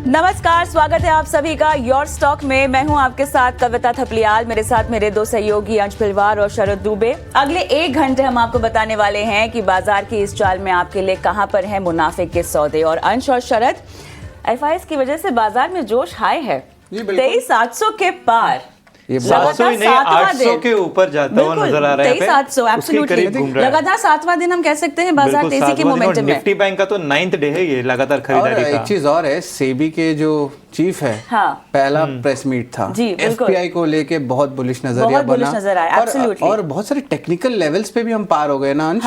नमस्कार, स्वागत है आप सभी का योर स्टॉक में। मैं हूं आपके साथ कविता थपलियाल, मेरे साथ मेरे दो सहयोगी अंश भिलवार और शरद दुबे। अगले 1 घंटे हम आपको बताने वाले हैं कि बाजार की इस चाल में आपके लिए कहां पर है मुनाफे के सौदे। और अंश और शरद, एफआईएस की वजह से बाजार में जोश हाई है, 23,800 के पार। ये 700 ही नहीं 800 के ऊपर जाता हुआ नजर आ रहा है। 23,800 एब्सोल्युटली लगातार 7वां दिन हम कह सकते हैं बाजार तेजी के मोमेंटम में। निफ्टी बैंक का तो 9th डे है ये लगातार खरीदारी का। एक चीज और है, सेबी के जो चीफ है, पहला प्रेस मीट था, एफपीआई को लेके बहुत बुलिश नजरिया बना और बहुत सारे टेक्निकल लेवल्स पे भी हम पार हो गए ना अंश।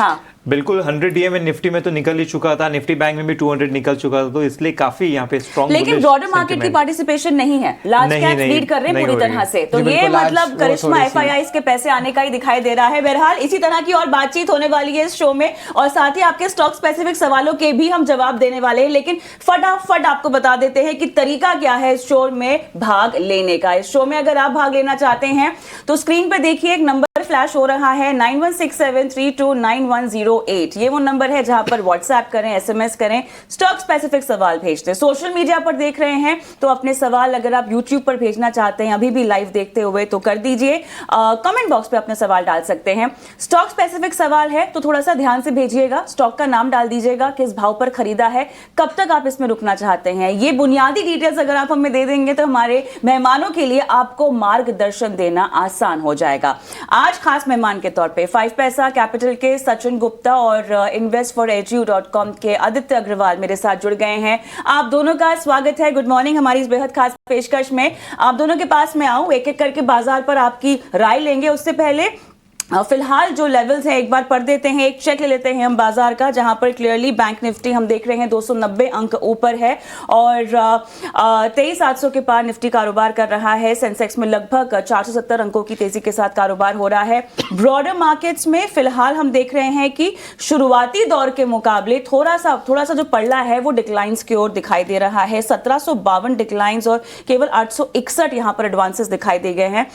बिल्कुल 100 डीए में निफ्टी में तो निकल ही चुका था, निफ्टी बैंक में भी 200 निकल चुका था, तो इसलिए काफी यहाँ पे स्ट्रॉन्ग। लेकिन ब्रॉडर मार्केट की पार्टिसिपेशन नहीं है, लार्ज कैप्स लीड कर रहे हैं पूरी तरह से, तो ये मतलब करिश्मा एफआईआईज के पैसे आने का ही दिखाई दे रहा है। बहरहाल इसी तरह की और बातचीत होने वाली है इस शो में, और साथ ही आपके स्टॉक स्पेसिफिक सवालों के भी हम जवाब देने वाले हैं। लेकिन फटाफट आपको बता देते हैं कि तरीका क्या है इस शो में भाग लेने का। इस शो में अगर आप भाग लेना चाहते हैं तो स्क्रीन पर देखिए एक नंबर फ्लैश हो रहा है 9167329108। ये वो नंबर है जहां पर व्हाट्सएप करें, एसएमएस करें, स्टॉक स्पेसिफिक सवाल भेजते हैं। सोशल मीडिया पर देख रहे हैं तो अपने सवाल अगर आप यूट्यूब पर भेजना चाहते हैं अभी भी लाइव देखते हुए तो कर दीजिए, कमेंट बॉक्स पे अपने सवाल डाल सकते हैं। स्टॉक स्पेसिफिक सवाल है तो थोड़ा सा ध्यान से भेजिएगा, स्टॉक का नाम डाल दीजिएगा, किस भाव पर खरीदा है, कब तक आप इसमें रुकना चाहते हैं। ये बुनियादी डिटेल्स अगर आप हमें दे देंगे तो हमारे मेहमानों के लिए आपको मार्गदर्शन देना आसान हो जाएगा। आज खास मेहमान के तौर पे 5 पैसा कैपिटल के सचिन गुप्ता और investforedu.com के आदित्य अग्रवाल मेरे साथ जुड़ गए हैं। आप दोनों का स्वागत है, गुड मॉर्निंग। हमारी इस बेहद खास पेशकश में आप दोनों के पास मैं आऊं, एक एक करके बाजार पर आपकी राय लेंगे। उससे पहले फिलहाल जो लेवल्स हैं एक बार पढ़ देते हैं, एक चेक ले लेते हैं हम बाजार का, जहां पर क्लियरली बैंक निफ्टी हम देख रहे हैं 290 अंक ऊपर है और 23,800 के पार निफ्टी कारोबार कर रहा है। सेंसेक्स में लगभग 470 अंकों की तेजी के साथ कारोबार हो रहा है। ब्रॉडर मार्केट्स में फिलहाल हम देख रहे हैं कि शुरुआती दौर के मुकाबले थोड़ा सा जो पड़ला है वो डिक्लाइंस की ओर दिखाई दे रहा है। 1752 डिक्लाइंस और केवल 861 यहां पर एडवांसेस दिखाई दे गए हैं।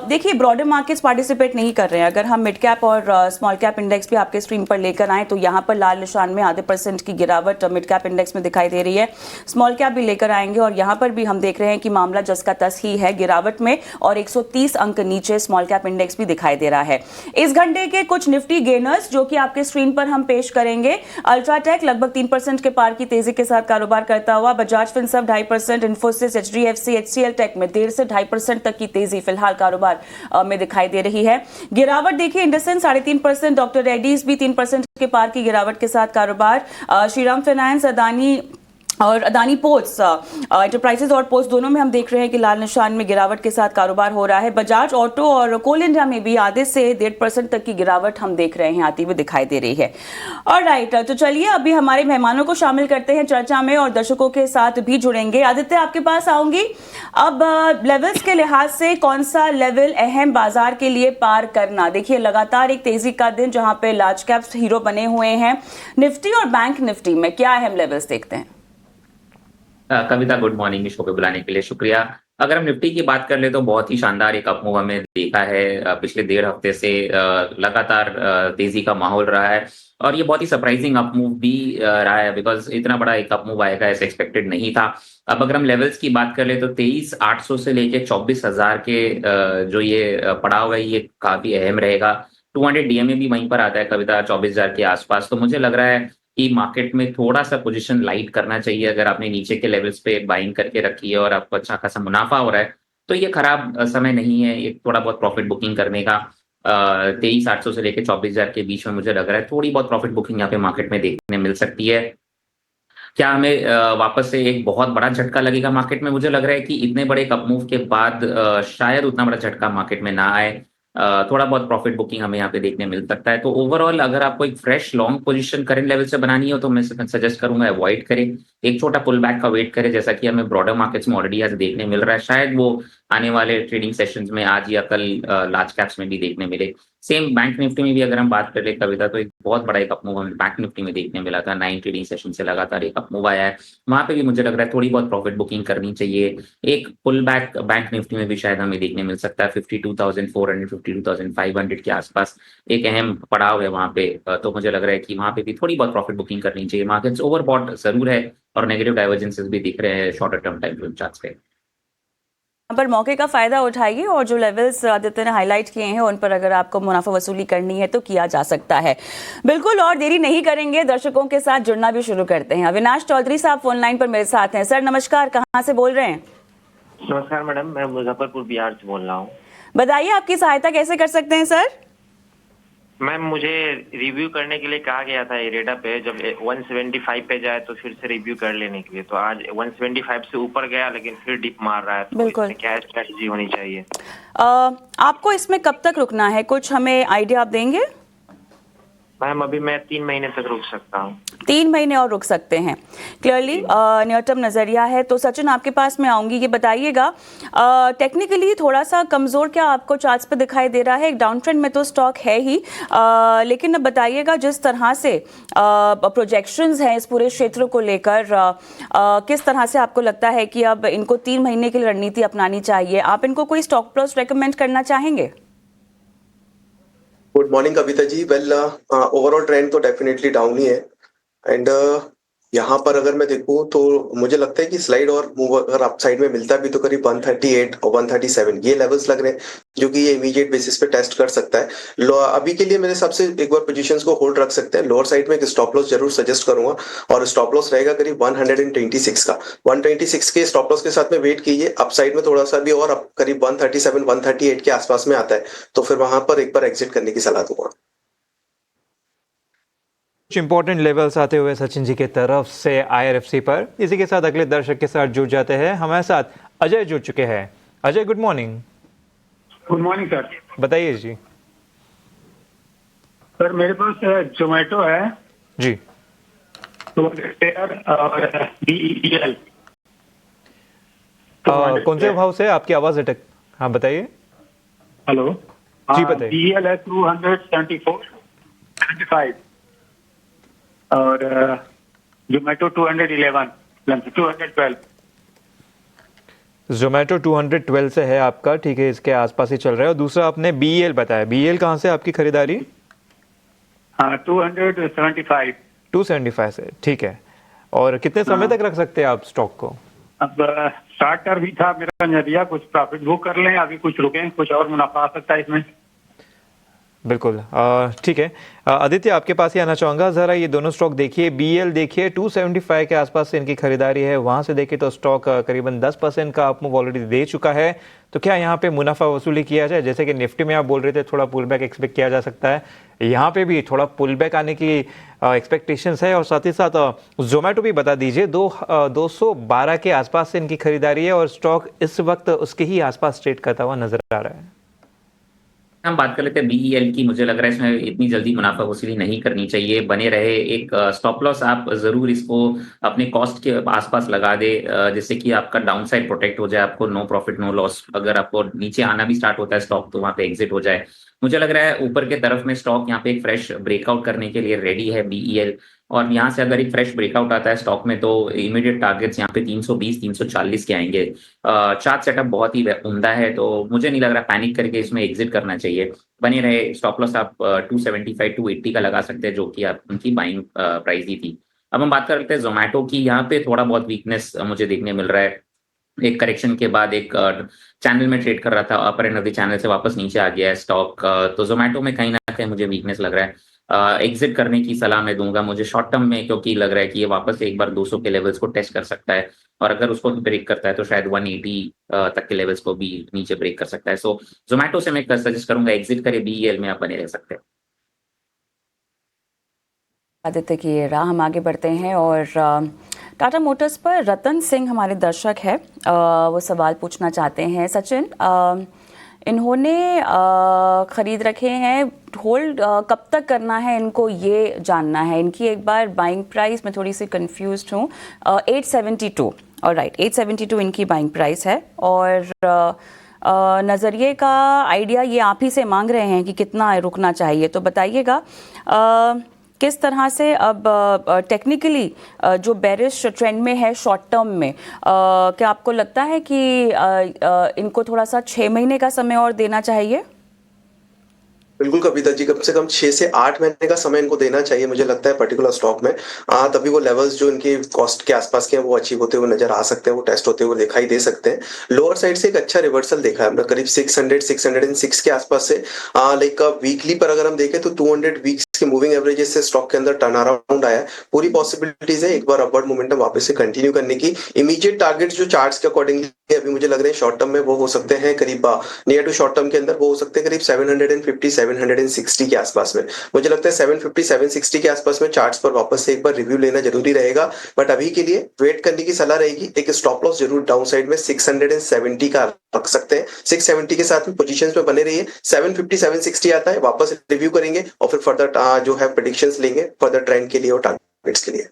देखिए ब्रॉडर मार्केट्स पार्टिसिपेट नहीं कर रहे हैं। अगर हम मिड कैप और स्मॉल कैप इंडेक्स भी आपके स्क्रीन पर लेकर आए तो यहां पर लाल निशान में आधे % की गिरावट मिड कैप इंडेक्स में दिखाई दे रही है। स्मॉल कैप भी लेकर आएंगे और यहां पर भी हम देख रहे हैं कि मामला जस का तस ही है गिरावट में, और 130 अंक नीचे स्मॉल कैप इंडेक्स भी दिखाई दे रहा है। इस घंटे के कुछ निफ्टी गेनर्स जो कि आपके स्क्रीन पर हम पेश करेंगे। अल्ट्राटेक लगभग 3% के पार की तेजी के साथ कारोबार करता हुआ, बजाज फिनसर्व 2.5%, इन्फोसिस, एचडीएफसी, एचसीएल टेक में 1.5 से 2.5% तक की तेजी फिलहाल कारोबार में दिखाई दे रही है। गिरावट देखिए इंडसइंड 3.5%, डॉक्टर रेड्डीज भी 3% के पार की गिरावट के साथ कारोबार। Shriram finance, Adani ports enterprises और पोस्ट दोनों में हम देख रहे हैं कि लाल निशान में गिरावट के साथ कारोबार हो रहा है। बजाज ऑटो और कोल इंडिया में भी आधे से 1.5% तक की गिरावट हम देख रहे हैं आती हुई दिखाई दे रही है। ऑलराइट, तो चलिए अभी हमारे मेहमानों को शामिल करते हैं चर्चा में और दर्शकों के साथ भी जुड़ेंगे। आदित्य आपके पास आऊंगी। अब लेवल्स के लिहाज से कौन सा लेवल अहम बाजार के लिए पार करना? देखिए लगातार एक तेजी का दिन जहां पे लार्ज कैप्स हीरो बने हुए हैं। निफ्टी और बैंक निफ्टी में क्या अहम लेवल्स देखते हैं? कविता, गुड मॉर्निंग। शो पे बुलाने के लिए शुक्रिया। अगर हम निफ्टी की बात कर ले तो बहुत ही शानदार एक अपमूव हमें देखा है। पिछले 1.5 हफ्ते से लगातार तेजी का माहौल रहा है और ये बहुत ही सरप्राइजिंग अपमूव भी रहा है, बिकॉज इतना बड़ा एक अपमूव आएगा ऐसा एक्सपेक्टेड नहीं था। अब अगर हम लेवल्स की बात कर ले तो 23,800 से लेके 24,000 के जो ये पड़ाव है ये काफी अहम रहेगा। 200 डीएमए भी वहीं पर आता है कविता, 24,000 के आसपास। तो मुझे लग रहा है कि मार्केट में थोड़ा सा पोजीशन लाइट करना चाहिए। अगर आपने नीचे के लेवल्स पे बाइंग करके रखी है और आपको अच्छा खासा मुनाफा हो रहा है तो ये खराब समय नहीं है ये थोड़ा बहुत प्रॉफिट बुकिंग करने का। 23,800 से लेकर 24,000 के बीच में मुझे लग रहा है थोड़ी बहुत प्रॉफिट बुकिंग यहाँ पे मार्केट में देखने मिल सकती है। क्या हमें वापस से एक बहुत बड़ा झटका लगेगा मार्केट में? मुझे लग रहा है कि इतने बड़े अपमूव के बाद शायद उतना बड़ा झटका मार्केट में ना आए। थोड़ा बहुत प्रॉफिट बुकिंग हमें यहाँ पे देखने मिल सकता है। तो ओवरऑल अगर आपको एक fresh long position current level से बनानी हो तो मैं सजेस्ट करूंगा अवॉइड करें, एक छोटा पुल बैक का वेट करें, जैसा कि हमें ब्रॉडर मार्केट्स में ऑलरेडी आज देखने मिल रहा है। शायद वो आने वाले ट्रेडिंग सेशंस में आज या कल लार्ज कैप्स में भी देखने मिले। सेम बैंक निफ्टी में भी अगर हम बात कर ले कविता, तो एक बहुत बड़ा एक अप मूव हमें बैंक निफ्टी में देखने मिला था। 9 ट्रेडिंग सेशन से लगातार एक अप मूव आया है, वहां पे भी मुझे लग रहा है थोड़ी बहुत प्रॉफिट बुकिंग करनी चाहिए। एक पुल बैक बैंक निफ्टी में भी शायद हमें देखने मिल सकता है 52,400 52,500 के आसपास एक अहम पड़ाव है वहां पे। तो मुझे लग रहा है कि वहां पे भी थोड़ी बहुत प्रॉफिट बुकिंग करनी चाहिए। मार्केट्स ओवरबॉट जरूर है और नेगेटिव डाइवर्जेंसेस भी दिख रहे हैं shorter term time frame charts पे। पर मौके का फायदा उठाइए और जो लेवल्स आदित्य ने हाईलाइट किए हैं उन पर अगर आपको मुनाफा वसूली करनी है तो किया जा सकता है। बिल्कुल, और देरी नहीं करेंगे, दर्शकों के साथ जुड़ना भी शुरू करते हैं। अविनाश चौधरी साहब फोन लाइन पर मेरे साथ हैं। सर नमस्कार, कहाँ से बोल रहे हैं? नमस्कार मैडम, मैं मुजफ्फरपुर बिहार से बोल रहा हूँ। बताइए आपकी सहायता कैसे कर सकते हैं सर? मैम, मुझे रिव्यू करने के लिए कहा गया था इरेडा पे, जब 175 पे जाए तो फिर से रिव्यू कर लेने के लिए। तो आज 175 से ऊपर गया लेकिन फिर डिप मार रहा है, तो इसमें क्या स्ट्रेटजी होनी चाहिए? आपको इसमें कब तक रुकना है, कुछ हमें आइडिया आप देंगे? मैम अभी मैं 3 महीने तक रुक सकता हूँ। 3 महीने और रुक सकते हैं, क्लियरली नियर टर्म नजरिया है। तो सचिन आपके पास में आऊंगी, ये बताइएगा टेक्निकली थोड़ा सा कमजोर क्या आपको चार्ट्स पे दिखाई दे रहा है? एक डाउन ट्रेंड में तो स्टॉक है ही, लेकिन अब बताइएगा जिस तरह से प्रोजेक्शंस हैं इस पूरे क्षेत्र को लेकर, किस तरह से आपको लगता है कि अब इनको 3 महीने की रणनीति अपनानी चाहिए? आप इनको कोई स्टॉक प्लस रेकमेंड करना चाहेंगे? Good morning Kavita ji. Well, overall trend तो डेफिनेटली डाउन ही है एंड यहाँ पर अगर मैं देखूं तो मुझे लगता है कि स्लाइड और मूव अगर अप साइड में मिलता भी तो करीब 138 और 137 ये लेवल्स लग रहे हैं जो कि ये इमीडिएट बेसिस पे टेस्ट कर सकता है। अभी के लिए मेरे हिसाब से एक बार पोजीशंस को होल्ड रख सकते हैं। लोअर साइड में एक स्टॉप लॉस जरूर सजेस्ट करूंगा और स्टॉप लॉस रहेगा करीब 126 का। 126 के स्टॉप लॉस के साथ में वेट कीजिए। अप साइड में थोड़ा सा भी और करीब 137 138 के आसपास में आता है तो फिर वहां पर एक बार एग्जिट करने की सलाह दूंगा। कुछ इंपॉर्टेंट लेवल्स आते हुए सचिन जी के तरफ से IRFC पर। इसी के साथ अगले दर्शक के साथ जुड़ जाते हैं। हमारे साथ अजय जुड़ चुके हैं। Ajay good morning. Good morning sir. बताइए जी। सर मेरे पास जोमेटो है जी, और BEL। कौन से भाव से? आपकी आवाज अटक, हाँ बताइए। हेलो जी बताइए। BEL है 274.75 और जोमेटो 212। जोमेटो 212 से है आपका, ठीक है, इसके आसपास ही चल रहा है। और दूसरा आपने BEL बताया। BEL कहाँ से आपकी खरीदारी? हाँ 275 से, ठीक है। और कितने समय तक रख सकते हैं आप स्टॉक को? अब स्टार्टर भी था मेरा नजरिया, कुछ प्रॉफिट बुक कर लें, अभी कुछ रुकें, कुछ और मुनाफा आ सकता है इसमें। बिल्कुल, ठीक है। आदित्य आपके पास ही आना चाहूँगा, ज़रा ये दोनों स्टॉक देखिए। BEL देखिए 275 के आसपास से इनकी खरीदारी है, वहाँ से देखिए तो स्टॉक करीबन 10% का अप मूव ऑलरेडी दे चुका है। तो क्या यहाँ पे मुनाफा वसूली किया जाए? जैसे कि निफ्टी में आप बोल रहे थे थोड़ा पुल बैक एक्सपेक्ट किया जा सकता है, यहाँ पे भी थोड़ा पुल बैक आने की एक्सपेक्टेशंस है। और साथ ही साथ जोमेटो भी बता दीजिए, 212 के आसपास से इनकी खरीदारी है और स्टॉक इस वक्त उसके ही आसपास ट्रेड करता हुआ नजर आ रहा है। हम बात कर लेते हैं BEL की। मुझे लग रहा है इसमें इतनी जल्दी मुनाफा वसूली नहीं करनी चाहिए, बने रहे। एक स्टॉप लॉस आप जरूर इसको अपने कॉस्ट के आसपास लगा दे, जिससे कि आपका डाउन साइड प्रोटेक्ट हो जाए, आपको नो प्रॉफिट नो लॉस। अगर आपको नीचे आना भी स्टार्ट होता है स्टॉक तो वहां पे एग्जिट हो जाए। मुझे लग रहा है ऊपर के तरफ में स्टॉक यहाँ पे एक फ्रेश ब्रेकआउट करने के लिए रेडी है BEL, और यहाँ से अगर एक फ्रेश ब्रेकआउट आता है स्टॉक में तो इमीडिएट टारगेट्स यहाँ पे 320 340 के आएंगे। चार्ट सेटअप बहुत ही उम्दा है, तो मुझे नहीं लग रहा पैनिक करके इसमें एग्जिट करना चाहिए। बने रहे। स्टॉप लॉस आप 275 280 का लगा सकते हैं, जो कि आप उनकी बाइंग प्राइस ही थी। अब हम बात कर लेते हैं जोमेटो की। यहाँ पे थोड़ा बहुत वीकनेस मुझे देखने मिल रहा है। एक करेक्शन के बाद एक चैनल में ट्रेड कर रहा था, अपर एंड ऑफ द चैनल से वापस नीचे आ गया है स्टॉक। तो जोमेटो में कहीं ना कहीं मुझे वीकनेस लग रहा है। एग्जिट करने की सलाह मैं दूंगा मुझे शॉर्ट टर्म में, क्योंकि लग रहा है कि ये वापस एक बार 200 के लेवल्स को टेस्ट कर सकता है, और अगर उसको ब्रेक करता है तो शायद 180 तक के लेवल्स को भी नीचे ब्रेक कर सकता है। सो जोमेटो से मैं सजेस्ट करूंगा एग्जिट करे, BEL में आप बने रह सकते हैं। आदित्य की राह हम आगे बढ़ते हैं और टाटा मोटर्स पर रतन सिंह हमारे दर्शक है, वो सवाल पूछना चाहते हैं। सचिन, इन्होंने ख़रीद रखे हैं, होल्ड कब तक करना है इनको ये जानना है। इनकी एक बार बाइंग प्राइस मैं थोड़ी सी कंफ्यूज्ड हूँ, 872 और राइट 872 इनकी बाइंग प्राइस है। और नज़रिए का आइडिया ये आप ही से मांग रहे हैं कि कितना रुकना चाहिए, तो बताइएगा किस तरह से अब टेक्निकली जो बेरिश ट्रेंड में है शॉर्ट टर्म में, क्या आपको लगता है कि इनको थोड़ा सा 6 महीने का समय और देना चाहिए? बिल्कुल कविता जी, कम से कम 6 से 8 महीने का समय इनको देना चाहिए मुझे लगता है पर्टिकुलर स्टॉक में। तभी वो लेवल्स जो इनके कॉस्ट के आसपास के हैं वो अचीव होते हुए नजर आ सकते हैं, वो टेस्ट होते हुए दिखाई दे सकते हैं। लोअर साइड से एक अच्छा रिवर्सल देखा है हमने करीब 600-606 के आसपास से। लाइक वीकली पर अगर हम देखें तो 200 वीक्स के मूविंग एवरेजेस से स्टॉक के अंदर टर्न अराउंड आया है। पूरी पॉसिबिलिटीज है एक बार अपवर्ड मोमेंटम वापस से कंटिन्यू करने की। इमीडिएट टारगेट्स जो चार्ट्स के अकॉर्डिंगली अभी मुझे लग रहे हैं शॉर्ट टर्म में वो हो सकते हैं करीब नियर टू शॉर्ट टर्म के अंदर वो हो सकते हैं करीब 750-760 के आसपास में। मुझे लगता है 750-760 के आसपास में चार्ट्स पर वापस से एक बार रिव्यू लेना जरूरी रहेगा, बट अभी के लिए वेट करने की सलाह रहेगी। एक स्टॉप लॉस जरूर डाउन साइड में 670 का रख सकते हैं। 670 के साथ में पोजीशंस में बने रहिए। 750-760 आता है, वापस रिव्यू करेंगे और फिर फर्दर जो है प्रेडिक्शंस लेंगे फर्दर ट्रेंड के लिए और टारगेट्स के लिए।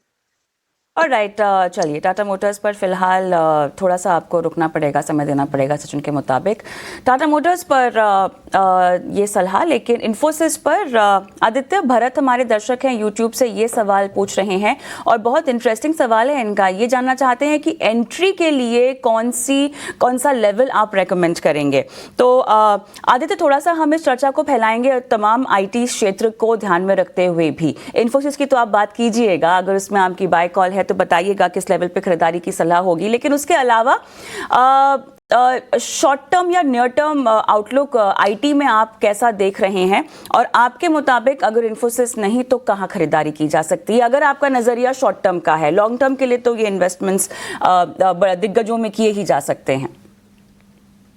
ऑलराइट, चलिए टाटा मोटर्स पर फिलहाल थोड़ा सा आपको रुकना पड़ेगा, समय देना पड़ेगा सचिन के मुताबिक। टाटा मोटर्स पर ये सलाह, लेकिन इन्फोसिस पर आदित्य भरत हमारे दर्शक हैं यूट्यूब से, ये सवाल पूछ रहे हैं और बहुत इंटरेस्टिंग सवाल है इनका। ये जानना चाहते हैं कि एंट्री के लिए कौन सा लेवल आप रेकमेंड करेंगे। तो आदित्य थोड़ा सा हम इस चर्चा को फैलाएंगे तमाम IT क्षेत्र को ध्यान में रखते हुए भी। इन्फोसिस की तो आप बात कीजिएगा, अगर उसमें आपकी बाय कॉल है तो बताइएगा किस लेवल पे खरीदारी की सलाह होगी, लेकिन उसके अलावा शॉर्ट टर्म या नियर टर्म आउटलुक IT में आप कैसा देख रहे हैं, और आपके मुताबिक अगर इन्फोसिस नहीं तो कहां खरीदारी की जा सकती है, अगर आपका नजरिया शॉर्ट टर्म का है। लॉन्ग टर्म के लिए तो ये इन्वेस्टमेंट्स दिग्गजों में किए ही जा सकते हैं।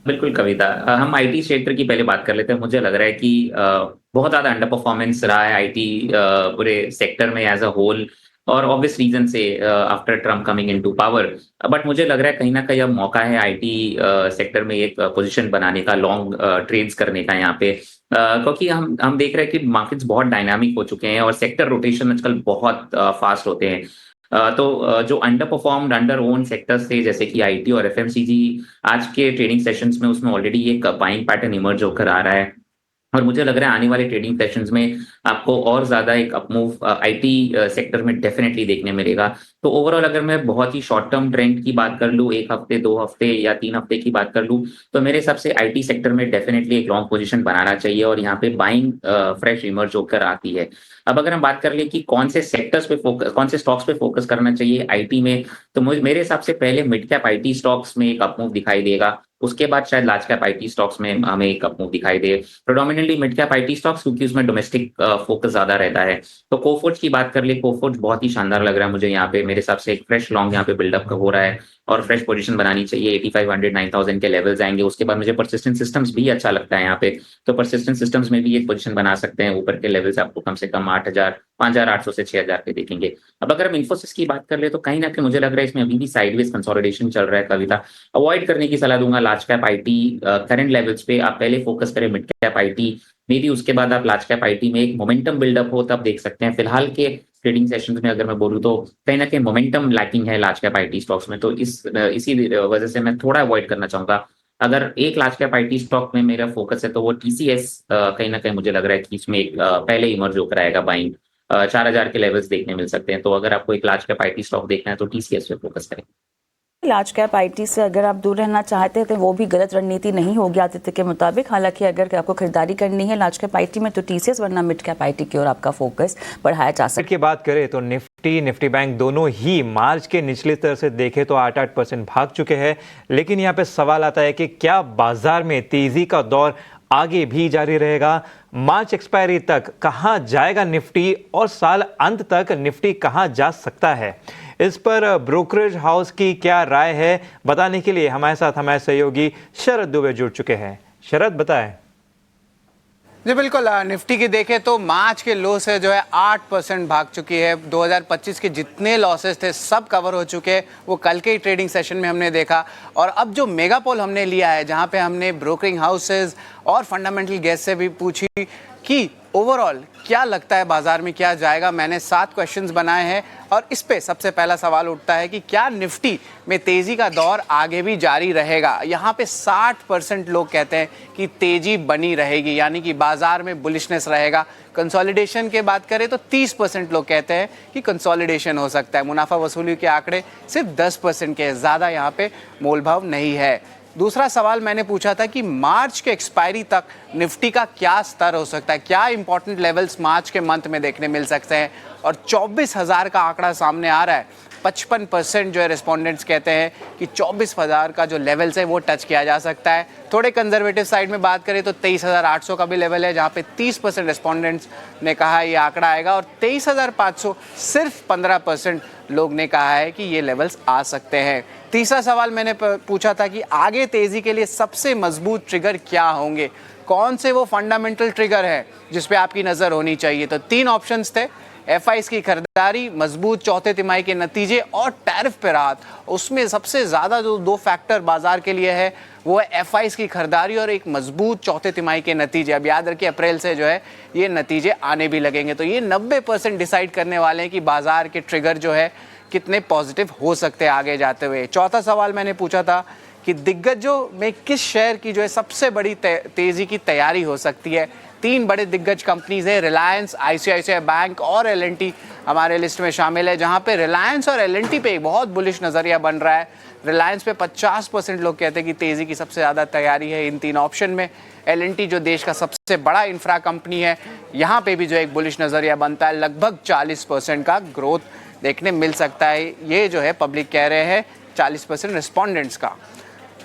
बिल्कुल कविता, हम IT क्षेत्र की पहले बात कर लेते हैं। मुझे लग रहा है कि बहुत ज्यादा अंडर परफॉर्मेंस रहा है IT पूरे सेक्टर में एज अ होल, और ऑब्वियस रीजन से after Trump coming into power. But मुझे लग रहा है कहीं ना कहीं अब मौका है IT सेक्टर में एक पोजीशन बनाने का, लॉन्ग ट्रेड्स करने का यहाँ पे, क्योंकि हम देख रहे हैं कि मार्केट्स बहुत डायनामिक हो चुके हैं और सेक्टर रोटेशन आजकल बहुत फास्ट होते हैं। तो जो under performed, under own sectors थे जैसे कि IT और FMCG, आज के ट्रेडिंग सेशंस में उसमें ऑलरेडी एक बाइंग पैटर्न इमर्ज होकर आ रहा है, और मुझे लग रहा है आने वाले ट्रेडिंग सेशंस में आपको और ज्यादा एक अपमूव IT सेक्टर में डेफिनेटली देखने मिलेगा। तो ओवरऑल अगर मैं बहुत ही शॉर्ट टर्म ट्रेंड की बात कर लूँ, 1 हफ्ते 2 हफ्ते या 3 हफ्ते की बात कर लूँ, तो मेरे हिसाब से IT सेक्टर में डेफिनेटली एक लॉन्ग पोजीशन बनाना चाहिए, और यहाँ पे बाइंग फ्रेश इमर्ज होकर आती है। अब अगर हम बात कर ले कि कौन से सेक्टर्स पे फोकस, कौन से स्टॉक्स पे फोकस करना चाहिए IT में, तो मेरे हिसाब से पहले मिड कैप IT स्टॉक्स में एक अपमूव दिखाई देगा, उसके बाद शायद लार्ज कैप IT स्टॉक्स में हमें एक अपमूव दिखाई दे। प्रेडोमिनेटली मिड कैप IT स्टॉक्स, क्योंकि उसमें डोमेस्टिक फोकस ज्यादा रहता है। तो कोफोर्ज की बात कर ले, कोफोर्ज बहुत ही शानदार लग रहा है मुझे यहाँ पे। मेरे हिसाब से एक फ्रेश लॉन्ग यहाँ पे बिल्डअप हो रहा है और फ्रेश पोजीशन बनानी चाहिए। 8500-9000 के लेवल्स आएंगे। उसके बाद मुझे परसिस्टेंट सिस्टम्स भी अच्छा लगता है यहाँ पे, तो परसिस्टेंट सिस्टम्स में भी एक पोजीशन बना सकते हैं। ऊपर के लेवल्स आपको कम से कम 5800 से 6000 पे देखेंगे। अब अगर हम इन्फोसिस की बात कर ले, तो कहीं ना कहीं मुझे लग रहा है इसमें अभी भी साइडवेज कंसोलिडेशन चल रहा है कविता। अवॉइड करने की सलाह दूंगा large cap IT current levels पे। आप पहले फोकस करें mid cap IT, may be उसके बाद आप लार्ज कैप IT में एक मोमेंटम बिल्डअप हो तब देख सकते हैं। फिलहाल के ट्रेडिंग सेशंस में अगर मैं बोलूं तो कहीं ना कहीं मोमेंटम लैकिंग है लार्ज कैप IT स्टॉक्स में, तो इसी वजह से मैं थोड़ा अवॉइड करना चाहूंगा। अगर एक लार्ज कैप IT स्टॉक में मेरा फोकस है तो वो TCS कहीं ना कहीं मुझे लग रहा है कि इसमें एक पहले इमर्ज होकर आएगा बाइंग। 4000 के लेवल्स देखने मिल सकते हैं। तो अगर आपको एक लार्ज कैप IT स्टॉक देखना है तो TCS पे फोकस करें। लार्ज कैप IT से अगर आप दूर रहना चाहते हैं तो वो भी गलत रणनीति नहीं होगी आदित्य के मुताबिक। हालांकि अगर आपको खरीदारी करनी है लार्ज कैप IT में तो TCS, वरना मिड कैप IT की ओर आपका फोकस बढ़ाया जा सकता है। की बात करें तो निफ्टी बैंक दोनों ही मार्च के निचले स्तर से देखें तो 8% भाग चुके हैं, लेकिन यहाँ पे सवाल आता है कि क्या बाजार में तेजी का दौर आगे भी जारी रहेगा? मार्च एक्सपायरी तक कहां जाएगा निफ्टी और साल अंत तक निफ्टी कहां जा सकता है? इस पर ब्रोकरेज हाउस की क्या राय है, बताने के लिए हमारे साथ हमारे सहयोगी शरद दुबे जुड़ चुके हैं। शरद, बताएं। जी बिल्कुल, निफ्टी की देखें तो मार्च के लो से जो है 8% भाग चुकी है। 2025 के जितने लॉसेस थे सब कवर हो चुके हैं, वो कल के ही ट्रेडिंग सेशन में हमने देखा। और अब जो मेगा पोल हमने लिया है, जहां पे हमने ब्रोकरिंग हाउसेज और फंडामेंटल गेस्ट से भी पूछी कि ओवरऑल क्या लगता है बाजार में क्या जाएगा। मैंने 7 क्वेश्चंस बनाए हैं और इस पे सबसे पहला सवाल उठता है कि क्या निफ्टी में तेजी का दौर आगे भी जारी रहेगा। यहाँ पे 60% लोग कहते हैं कि तेजी बनी रहेगी, यानी कि बाजार में बुलिशनेस रहेगा। कंसोलिडेशन के बात करें तो 30% लोग कहते हैं कि कंसोलिडेशन हो सकता है। मुनाफा वसूली के आंकड़े सिर्फ 10% के, ज़्यादा यहाँ पे मोलभाव नहीं है। दूसरा सवाल मैंने पूछा था कि मार्च के एक्सपायरी तक निफ्टी का क्या स्तर हो सकता है, क्या इंपॉर्टेंट लेवल्स मार्च के मंथ में देखने मिल सकते हैं, और 24,000 का आंकड़ा सामने आ रहा है। 55% जो है रिस्पोंडेंट्स कहते हैं कि 24,000 का जो लेवल्स है वो टच किया जा सकता है। थोड़े कंजर्वेटिव साइड में बात करें तो 23,800 का भी लेवल है, जहाँ पे 30% रिस्पोंडेंट्स ने कहा ये आंकड़ा आएगा, और 23,500 सिर्फ 15% लोग ने कहा है कि ये लेवल्स आ सकते हैं। तीसरा सवाल मैंने पूछा था कि आगे तेजी के लिए सबसे मजबूत ट्रिगर क्या होंगे, कौन से वो फंडामेंटल ट्रिगर है जिस पे आपकी नजर होनी चाहिए। तो 3 ऑप्शंस थे, एफआईज की खरीदारी, मजबूत चौथे तिमाही के नतीजे और टैरिफ पे राहत। उसमें सबसे ज्यादा जो 2 फैक्टर बाजार के लिए है वो है एफआईज की खरीदारी और एक मजबूत चौथे तिमाही के नतीजे। अब याद रखिए अप्रैल से जो है ये नतीजे आने भी लगेंगे, तो ये 90% डिसाइड करने वाले हैं कि बाजार के ट्रिगर जो है कितने पॉजिटिव हो सकते हैं आगे जाते हुए। चौथा सवाल मैंने पूछा था कि दिग्गजों में किस शेयर की जो है सबसे बड़ी तेजी की तैयारी हो सकती है। 3 बड़े दिग्गज कंपनीज है, रिलायंस, आईसीआईसीआई बैंक और एल&टी हमारे लिस्ट में शामिल है, जहां पे रिलायंस और एल&टी पे एक बहुत बुलिश नजरिया बन रहा है। रिलायंस पे 50% लोग कहते हैं कि तेजी की सबसे ज्यादा तैयारी है इन 3 ऑप्शन में। एल&टी जो देश का सबसे बड़ा इंफ्रा कंपनी है, यहाँ पे भी जो एक बुलिश नजरिया बनता है, लगभग 40% का ग्रोथ देखने मिल सकता है। ये जो है पब्लिक कह रहे हैं 40% रिस्पोंडेंट्स का।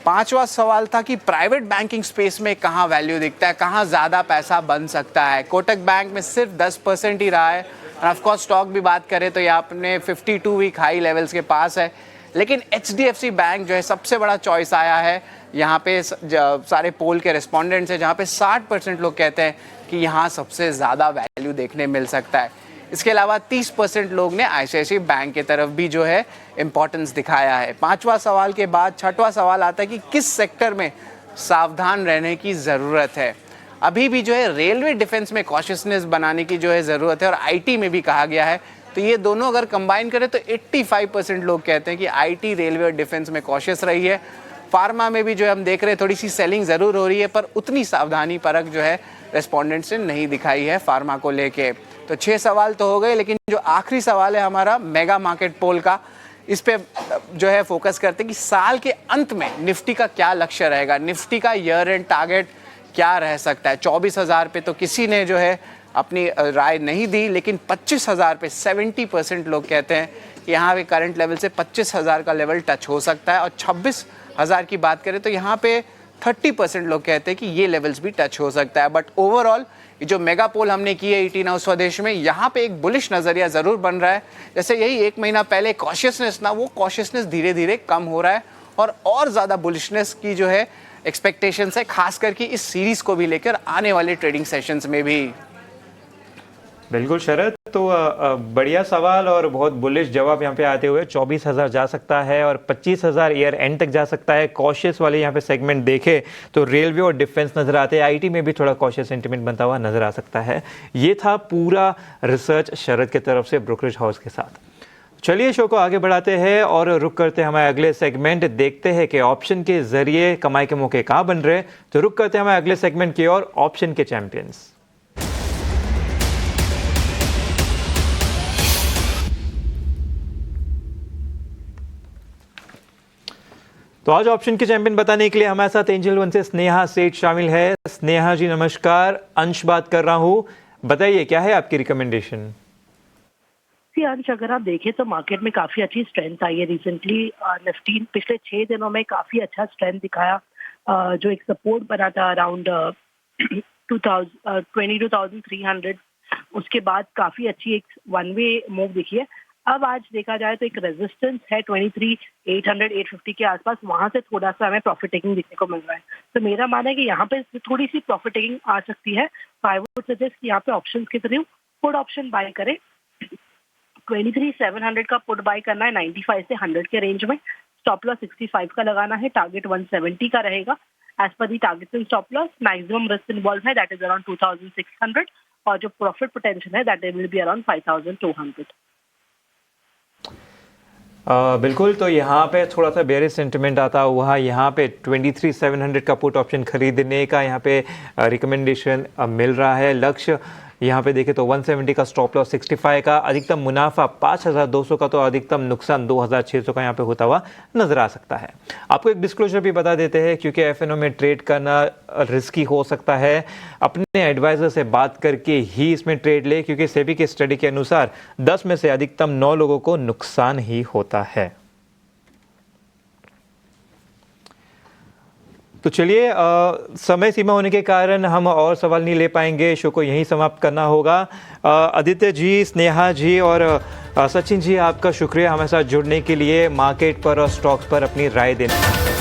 5वां सवाल था कि प्राइवेट बैंकिंग स्पेस में कहाँ वैल्यू दिखता है, कहाँ ज़्यादा पैसा बन सकता है। कोटक बैंक में सिर्फ 10% ही रहा है, और ऑफ कोर्स स्टॉक भी बात करें तो यहाँ अपने 52 वीक हाई लेवल्स के पास है। लेकिन एचडीएफसी बैंक जो है सबसे बड़ा चॉइस आया है। यहाँ पे सारे पोल के रिस्पोंडेंट्स हैं, जहाँ पे 60% लोग कहते हैं कि यहाँ सबसे ज़्यादा वैल्यू देखने मिल सकता है। इसके अलावा 30% लोग ने आईसीआईसीआई बैंक की तरफ भी जो है इंपॉर्टेंस दिखाया है। 5वां सवाल के बाद 6वां सवाल आता है कि किस सेक्टर में सावधान रहने की ज़रूरत है। अभी भी जो है रेलवे डिफेंस में कॉशियसनेस बनाने की जो है ज़रूरत है, और आईटी में भी कहा गया है। तो ये दोनों अगर कंबाइन करें तो 85% लोग कहते हैं कि आईटी, रेलवे और डिफेंस में कॉशियस रही है। फार्मा में भी जो है हम देख रहे हैं थोड़ी सी सेलिंग ज़रूर हो रही है, पर उतनी सावधानी परख जो है रेस्पोंडेंट्स ने नहीं दिखाई है फार्मा को लेके। तो 6 सवाल तो हो गए, लेकिन जो आखिरी सवाल है हमारा मेगा मार्केट पोल का, इस पे जो है फोकस करते हैं कि साल के अंत में निफ्टी का क्या लक्ष्य रहेगा, निफ्टी का ईयर एंड टारगेट क्या रह सकता है। 24,000 पे तो किसी ने जो है अपनी राय नहीं दी, लेकिन 25,000 पे 70% लोग कहते हैं कि यहाँ पे करंट लेवल से 25,000 का लेवल टच हो सकता है, और 26,000 की बात करें तो यहाँ पे 30% लोग कहते हैं कि ये लेवल्स भी टच हो सकता है। बट ओवरऑल जो मेगा पोल हमने की है 18 हाउस स्वदेश में, यहाँ पे एक बुलिश नजरिया जरूर बन रहा है। जैसे यही 1 महीना पहले कॉशियसनेस ना, वो कॉशियसनेस धीरे धीरे कम हो रहा है, और ज्यादा बुलिशनेस की जो है एक्सपेक्टेशंस है, खास करके इस सीरीज को भी लेकर आने वाले ट्रेडिंग सेशंस में भी। बिल्कुल शरद, तो बढ़िया सवाल और बहुत बुलिश जवाब यहाँ पे आते हुए 24,000 जा सकता है और 25,000 ईयर एंड तक जा सकता है। कॉशियस वाले यहाँ पे सेगमेंट देखे तो रेलवे और डिफेंस नजर आते हैं, आईटी में भी थोड़ा कॉशियस सेंटिमेंट बनता हुआ नजर आ सकता है। ये था पूरा रिसर्च शरद की तरफ से ब्रोकरेज हाउस के साथ। चलिए शो को आगे बढ़ाते हैं और रुक करते हैं हमारे अगले सेगमेंट, देखते हैं कि ऑप्शन के जरिए कमाई के मौके कहाँ बन रहे। तो रुक करते हैं हमारे अगले सेगमेंट की ओर, ऑप्शन के चैंपियंस। तो आज ऑप्शन के चैंपियन बताने के लिए हमारे साथ एंजल वन से स्नेहा सेठ शामिल है। स्नेहा जी नमस्कार, अंश बात कर रहा हूँ, बताइए क्या है आपकी रिकमेंडेशन? अंश, अगर आप देखें तो मार्केट में काफी अच्छी स्ट्रेंथ आई है रिसेंटली। निफ्टी पिछले 6 दिनों में काफी अच्छा स्ट्रेंथ दिखाया, जो एक सपोर्ट बना था अराउंड 22,300, उसके बाद काफी अच्छी एक वन वे मूव दिखी है। अब आज देखा जाए तो एक रेजिस्टेंस है 23,800, 850 के आसपास, वहां से थोड़ा सा हमें प्रॉफिट टेकिंग देखने को मिल रहा है। तो मेरा मानना है कि यहाँ पे थोड़ी सी प्रॉफिट टेकिंग आ सकती है। तो आई वुड सजेस्ट कि यहाँ पे ऑप्शन के थ्रू पुट ऑप्शन बाय करें। 23,700 का पुट बाय करना है 95 से 100 के रेंज में। स्टॉप लॉस 65 का लगाना है, टारगेट 170 का रहेगा। As per the target and stop loss maximum risk involve है, दैट इज अराउंड 2,600। और जो प्रॉफिट पोटेंशियल है दैट विल बी अराउंड 5200। बिल्कुल, तो यहाँ पे थोड़ा सा बेयरिश सेंटिमेंट आता हुआ यहाँ पे 23,700 का पुट ऑप्शन खरीदने का यहाँ पे रिकमेंडेशन मिल रहा है। लक्ष्य यहाँ पे देखें तो 170 का, स्टॉप लॉस 65 का, अधिकतम मुनाफा 5,200 का, तो अधिकतम नुकसान 2,600 का यहाँ पे होता हुआ नजर आ सकता है। आपको एक डिस्क्लोजर भी बता देते हैं, क्योंकि एफएनओ में ट्रेड करना रिस्की हो सकता है। अपने एडवाइजर से बात करके ही इसमें ट्रेड ले, क्योंकि सेबी की स्टडी के अनुसार 10 में से अधिकतम 9 लोगों को नुकसान ही होता है। तो चलिए, समय सीमा होने के कारण हम और सवाल नहीं ले पाएंगे, शो को यहीं समाप्त करना होगा। आदित्य जी, स्नेहा जी और सचिन जी, आपका शुक्रिया हमारे साथ जुड़ने के लिए, मार्केट पर और स्टॉक्स पर अपनी राय देने।